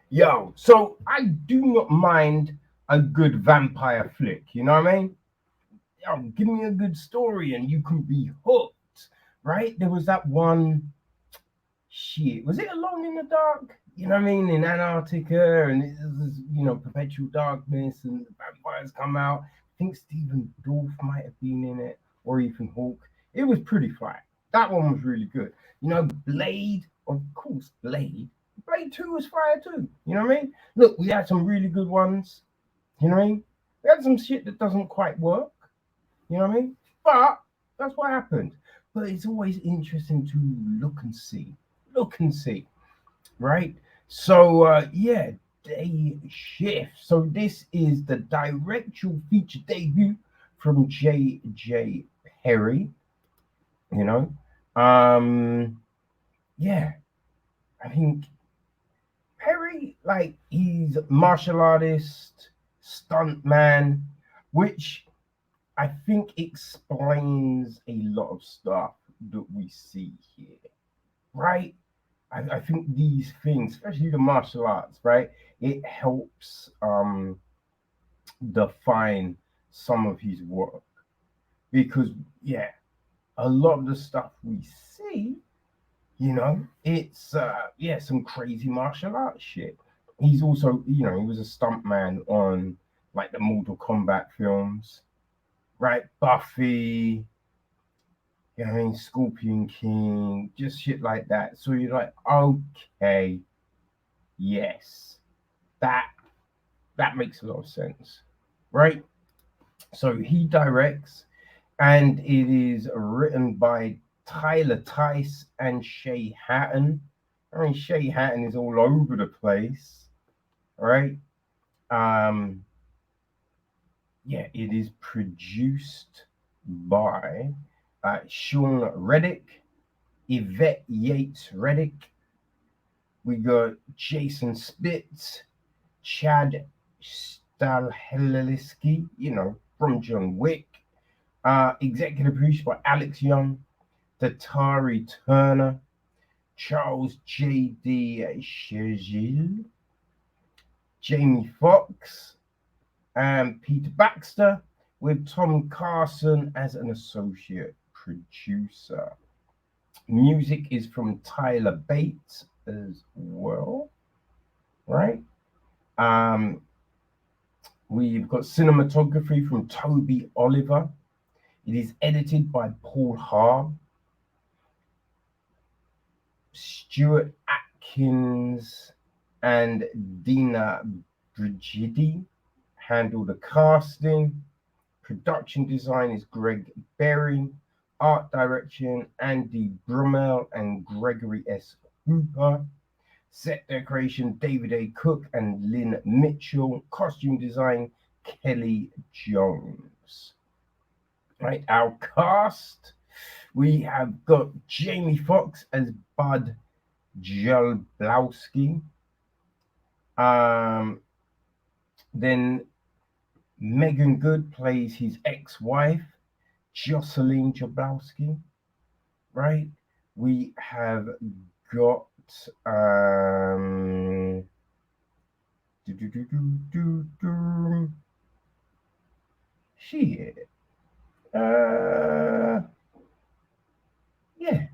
Yo, so I do not mind a good vampire flick, you know what I mean? Yo, give me a good story and you can be hooked, right? There was that one shit. Was it Alone in the Dark? You know what I mean? In Antarctica, and it was, perpetual darkness, and the vampires come out. I think Stephen Dorff might have been in it, or Ethan Hawke. It was pretty fly. That one was really good. Blade, of course, Blade. Blade 2 was fire too. You know what I mean? Look, we had some really good ones. You know what I mean? We had some shit that doesn't quite work. You know what I mean? But that's what happened. But it's always interesting to look and see. Look and see, right? So, yeah, Day Shift. So, this is the directorial feature debut from J. Perry, you know. Yeah, I think Perry, like, he's martial artist, stunt man, which I think explains a lot of stuff that we see here, right? I think these things, especially the martial arts, right, it helps define some of his work because, yeah, a lot of the stuff we see, it's yeah, some crazy martial arts shit. He's also, he was a stuntman on like the Mortal Kombat films, right? Buffy, I mean, Scorpion King, just shit like that. So you're like, okay, yes, that that makes a lot of sense, right? So he directs, and it is written by Tyler Tice and Shay Hatten. I mean, Shay Hatten is all over the place, right? Um, yeah, it is produced by Sean Reddick, Yvette Yates Reddick. We got Jason Spitz, Chad Stahelski, from John Wick. Executive produced by Alex Young, Datari Turner, Charles J.D. Chagil, Jamie Foxx, and Peter Baxter, with Tom Carson as an associate producer. Music is from Tyler Bates as well, right? Um, we've got cinematography from Toby Oliver. It is edited by Paul Haar. Stuart Atkins and Dina Brigidi handle the casting. Production design is Greg Berry. Art direction, Andy Brummel and Gregory S. Hooper. Set decoration, David A. Cook and Lynn Mitchell. Costume design, Kelly Jones. Right, our cast. We have got Jamie Foxx as Bud Jablonski. Then Megan Good plays his ex-wife, Jocelyn Jablonski. Right? We have got do, do, do, do, do, shit. Uh, yeah.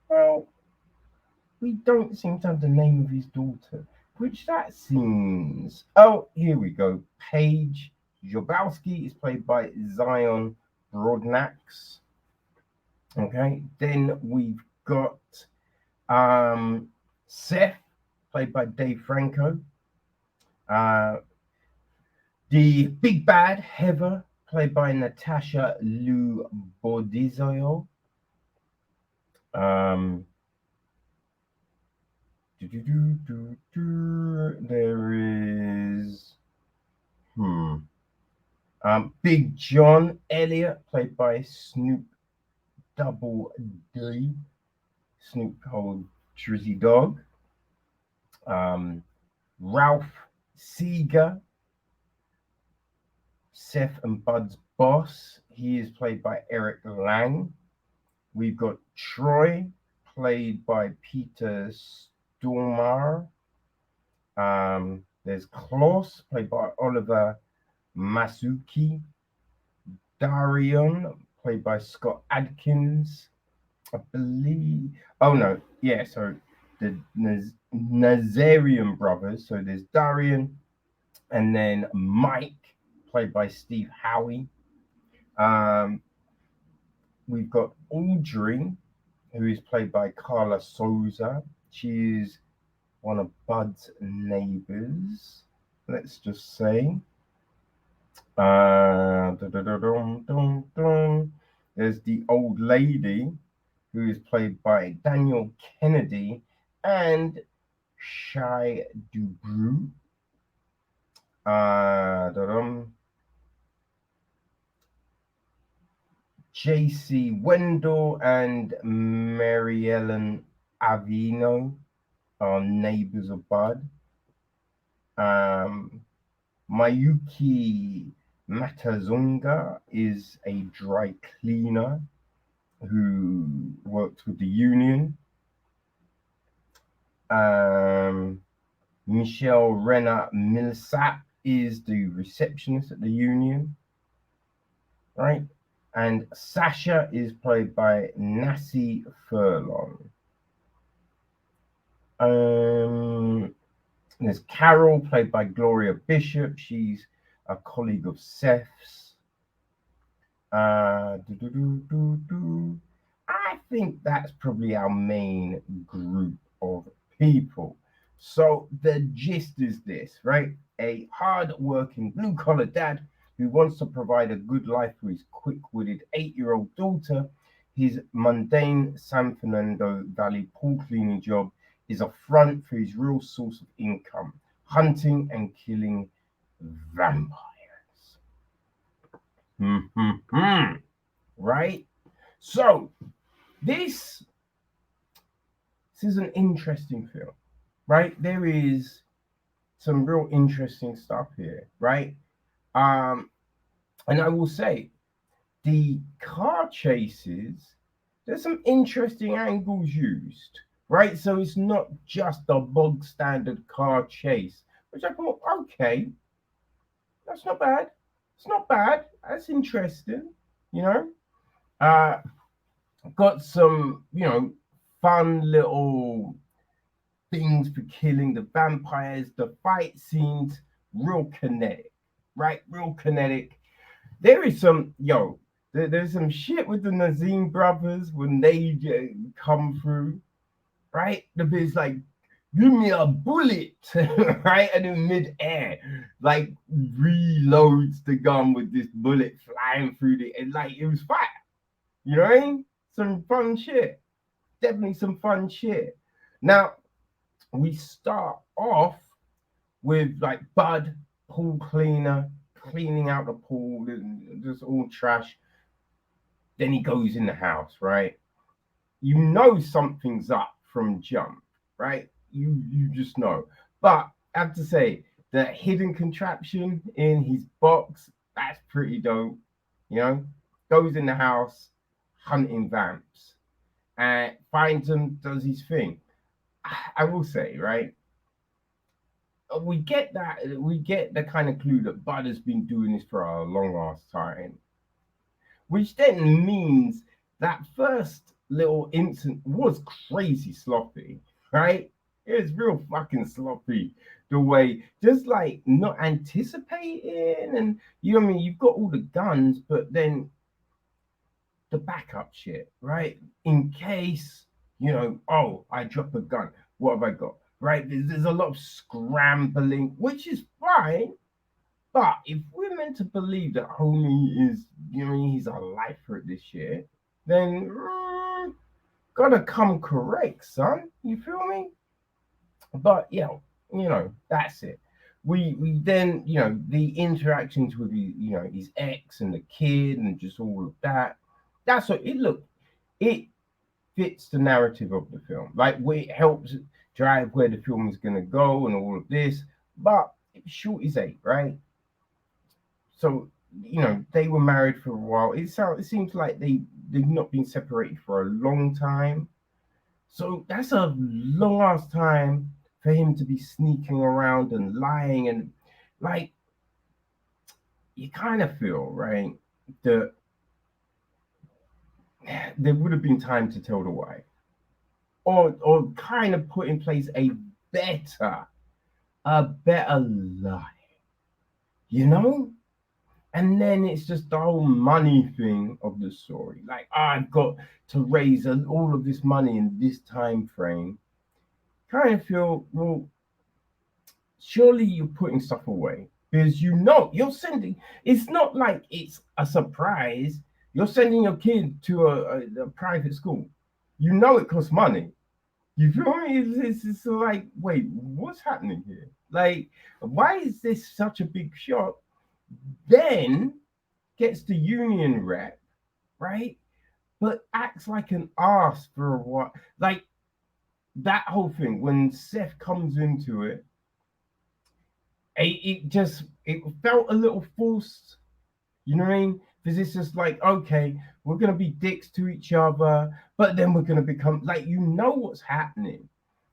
Well, we don't seem to have the name of his daughter, which that seems. Oh, here we go. Paige Jablonski is played by Zion Broadnax. Okay, then we've got Seth, played by Dave Franco. Uh, the big bad Heather, played by Natasha Lou Bordizio. Um, there is Big John Elliott, played by Snoop Double D, Snoop Old Drizzy Dog. Ralph Seeger, Seth and Bud's boss. He is played by Eric Lang. We've got Troy, played by Peter Dormar. There's Klaus, played by Oliver Masuki. Darion, played by Scott Adkins. I believe. Oh no, yeah. So the Nazarian brothers. So there's Darian, and then Mike, played by Steve Howie. Um, we've got Audrey, who is played by Carla Souza. She is one of Bud's neighbors. Let's just say. There's the old lady, who is played by Daniel Kennedy and Shai Dubrow. JC Wendell and Mary Ellen Avino are neighbors of Bud. Mayuki Matazunga is a dry cleaner who works with the union. Michelle Renner Millsap is the receptionist at the union, right? And Sasha is played by Nassie Furlong. There's Carol, played by Gloria Bishop. She's a colleague of Seth's. I think that's probably our main group of people. So the gist is this, right? A hard-working blue-collar dad who wants to provide a good life for his quick-witted 8-year-old daughter. His mundane San Fernando Valley pool cleaning job is a front for his real source of income, hunting and killing vampires. Right? So this is an interesting film, right? There is some real interesting stuff here, right? And I will say the car chases, there's some interesting angles used, right? So it's not just a bog standard car chase, which I thought, okay, that's not bad. It's not bad. That's interesting, you know. Got some, fun little things for killing the vampires. The fight scenes, real kinetic, right? Real kinetic. There is some, there's some shit with the Nazim brothers when they come through, right? The bit's like, give me a bullet, right? And in mid-air, like reloads the gun with this bullet flying through it was fire. You know what I mean? Some fun shit. Definitely some fun shit. Now, we start off with like Bud, pool cleaner, cleaning out the pool, just all trash. Then he goes in the house, right? You know something's up from jump, right? You just know. But I have to say, the hidden contraption in his box, that's pretty dope. Goes in the house, hunting vamps, and finds them, does his thing. I will say, right? We get the kind of clue that Bud has been doing this for a long ass time, which then means that first little incident was crazy sloppy, right? It was real fucking sloppy. The way, just like not anticipating, and you know what I mean, you've got all the guns, but then the backup shit, right? In case, oh, I drop a gun. What have I got? Right? There's a lot of scrambling, which is fine. But if we're meant to believe that homie is, he's a lifer at this shit, then gotta come correct, son. You feel me? But that's it. We then, the interactions with his ex and the kid and just all of that. That's what it fits the narrative of the film. Like it helps drive where the film is gonna go and all of this. But short is 8, right? So they were married for a while. It seems like they've not been separated for a long time. So that's a long ass time for him to be sneaking around and lying, and like you kind of feel right that there would have been time to tell the wife, or kind of put in place better a better lie, you know? And then it's just the whole money thing of the story. Like, I've got to raise all of this money in this time frame. Kind of feel, well, surely you're putting stuff away because you know you're sending. It's not like it's a surprise. You're sending your kid to a private school. You know it costs money. You feel me? It's like, wait, what's happening here? Like, why is this such a big shock? Then gets the union rep, right? But acts like an ass for a while. Like that whole thing when Seth comes into it, it felt a little forced. You know what I mean? Because it's just like, okay, we're gonna be dicks to each other, but then we're gonna become like, you know what's happening.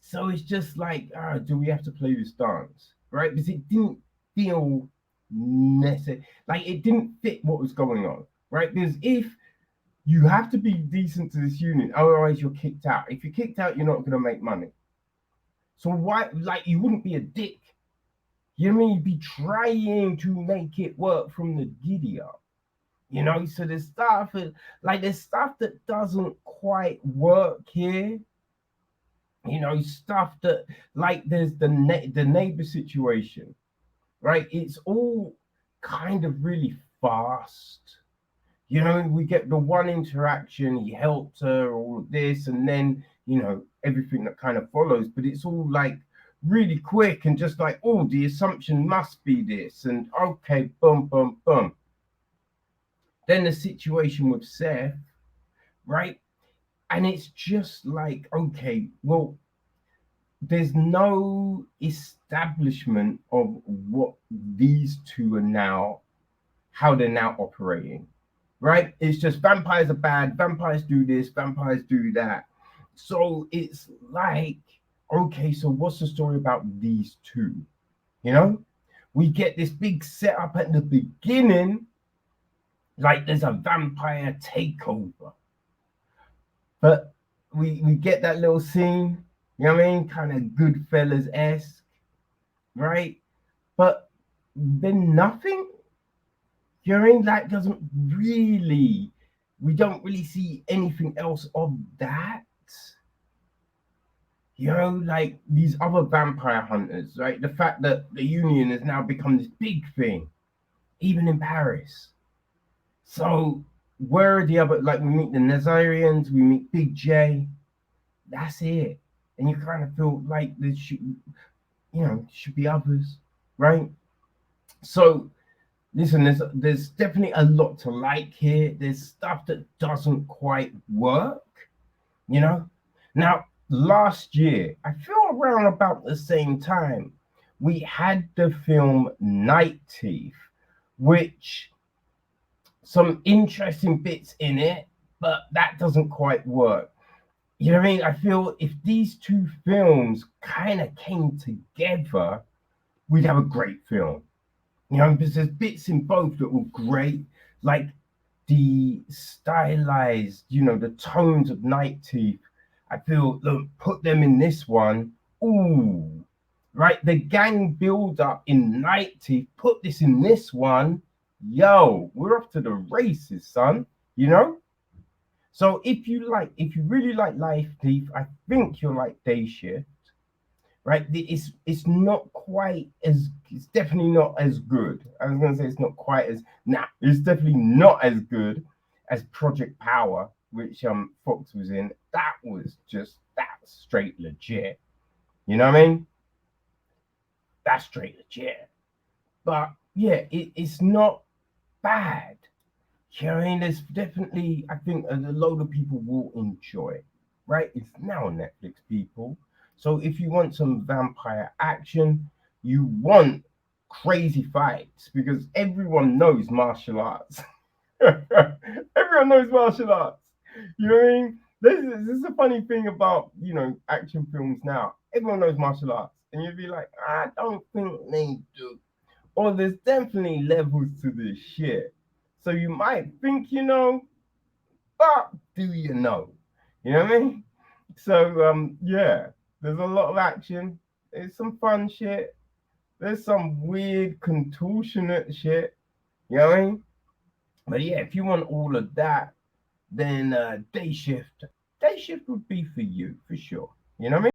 So it's just like, do we have to play this dance, right? Because it didn't feel necessary, like it didn't fit what was going on, right? Because if you have to be decent to this union, otherwise you're kicked out. If you're kicked out, you're not gonna make money. So why, like, you wouldn't be a dick. You know what I mean? You'd be trying to make it work from the giddy up. You know, so there's stuff that doesn't quite work here. You know, stuff that, like, there's the neighbor situation, right? It's all kind of really fast. You know, we get the one interaction, he helped her, all of this, and then, you know, everything that kind of follows, but it's all like really quick and just like, oh, the assumption must be this, and okay, boom, boom, boom. Then the situation with Seth, right? And it's just like, okay, well, there's no establishment of what these two are now, how they're now operating, right? It's just vampires are bad, vampires do this, vampires do that. So it's like, okay, so what's the story about these two? You know, we get this big setup at the beginning, like there's a vampire takeover, but we get that little scene, you know what I mean? Kind of Goodfellas-esque, right? But then nothing. You know what I mean? That doesn't really, we don't really see anything else of that. You know, like these other vampire hunters, right? The fact that the Union has now become this big thing, even in Paris. So where are the other, like we meet the Nazarians, we meet Big J, that's it. And you kind of feel like there should, should be others, right? So listen, there's definitely a lot to like here. There's stuff that doesn't quite work, you know. Now, last year, I feel around about the same time, we had the film Night Thief, which some interesting bits in it, but that doesn't quite work. You know what I mean? I feel if these two films kind of came together, we'd have a great film. You know, because there's bits in both that were great, like the stylized, the tones of Night Thief. I feel, look, put them in this one. Ooh, right? The gang build up in Night Thief, put this in this one. Yo, we're off to the races, son. You know? So if you really like Night Thief, I think you'll like Day Shift. Right? It's not quite as, it's definitely not as good. I was gonna say it's not quite as, it's definitely not as good as Project Power, which Foxx was in. That's straight legit. You know what I mean? That's straight legit. But yeah, it's not bad. You know what I mean? There's definitely, I think a load of people will enjoy it. Right? It's now on Netflix, people. So if you want some vampire action, you want crazy fights, because everyone knows martial arts. Everyone knows martial arts. You know what I mean? this is a funny thing about, you know, action films now. Everyone knows martial arts, and you'd be like, I don't think they do. Or there's definitely levels to this shit. So you might think you know, but do you know? You know what I mean? So yeah, there's a lot of action. There's some fun shit. There's some weird contortionate shit. You know what I mean? But yeah, if you want all of that, then day shift would be for you for sure. You know what I mean?